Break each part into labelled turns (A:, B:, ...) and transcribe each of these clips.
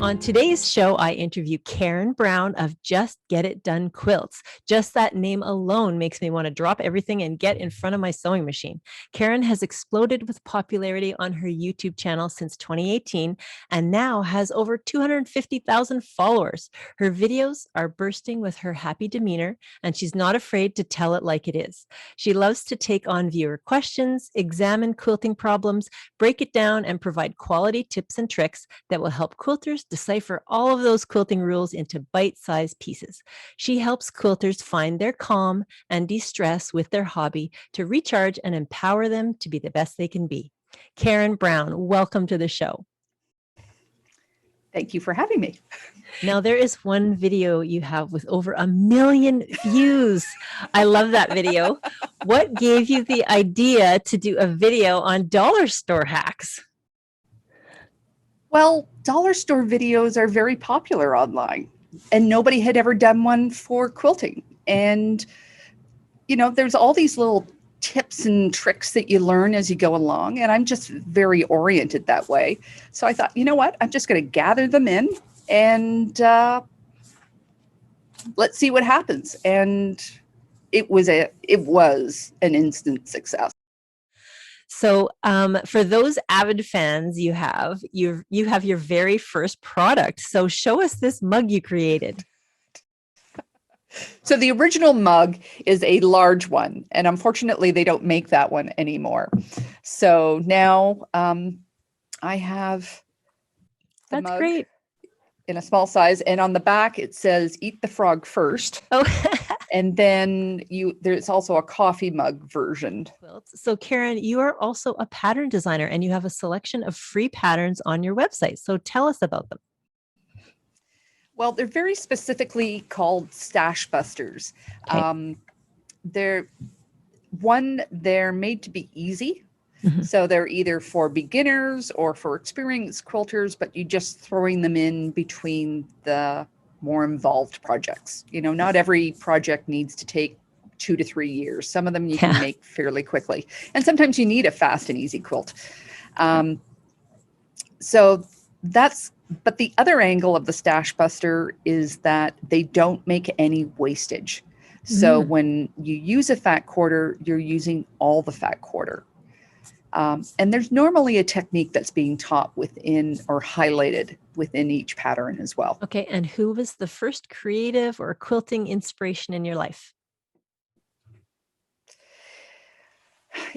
A: On today's show, I interview Karen Brown of Just Get It Done Quilts. Just that name alone makes me want to drop everything and get in front of my sewing machine. Karen has exploded with popularity on her YouTube channel since 2018 and now has over 250,000 followers. Her videos are bursting with her happy demeanor, and she's not afraid to tell it like it is. She loves to take on viewer questions, examine quilting problems, break it down, and provide quality tips and tricks that will help quilters decipher all of those quilting rules into bite-sized pieces. She helps quilters find their calm and de-stress with their hobby to recharge and empower them to be the best they can be. Karen Brown, welcome to the show.
B: Thank you for having me.
A: Now, there is one video you have with over 1 million views. I love that video. What gave you the idea to do a video on dollar store hacks?
B: Well, dollar store videos are very popular online, and nobody had ever done one for quilting. And, you know, there's all these little tips and tricks that you learn as you go along, and I'm just very oriented that way. So I thought, you know what, I'm just going to gather them in and let's see what happens. And it was an instant success.
A: So for those avid fans you have your very first product. So show us this mug you created.
B: So the original mug is a large one, and unfortunately they don't make that one anymore. So now I have the mug
A: great.
B: In a small size, and on the back it says "Eat the frog first."
A: Oh.
B: And then there's also a coffee mug version.
A: So Karen, you are also a pattern designer, and you have a selection of free patterns on your website. So tell us about them.
B: Well, they're very specifically called stash busters.
A: Okay.
B: They're made to be easy.
A: Mm-hmm.
B: So they're either for beginners or for experienced quilters, but you're just throwing them in between the more involved projects. You know, not every project needs to take 2 to 3 years. Some of them you can make fairly quickly. And sometimes you need a fast and easy quilt. But the other angle of the stash buster is that they don't make any wastage. So when you use a fat quarter, you're using all the fat quarter. And there's normally a technique that's being taught within or highlighted within each pattern as well.
A: Okay. And who was the first creative or quilting inspiration in your life?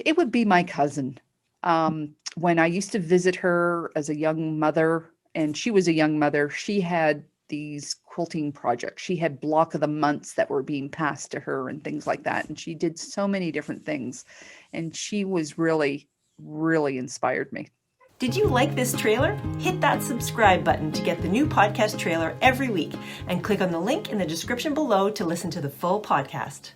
B: It would be my cousin. When I used to visit her as a young mother, and she was a young mother, she had these quilting projects. She had block of the months that were being passed to her and things like that. And she did so many different things. And she was really inspired me.
A: Did you like this trailer? Hit that subscribe button to get the new podcast trailer every week, and click on the link in the description below to listen to the full podcast.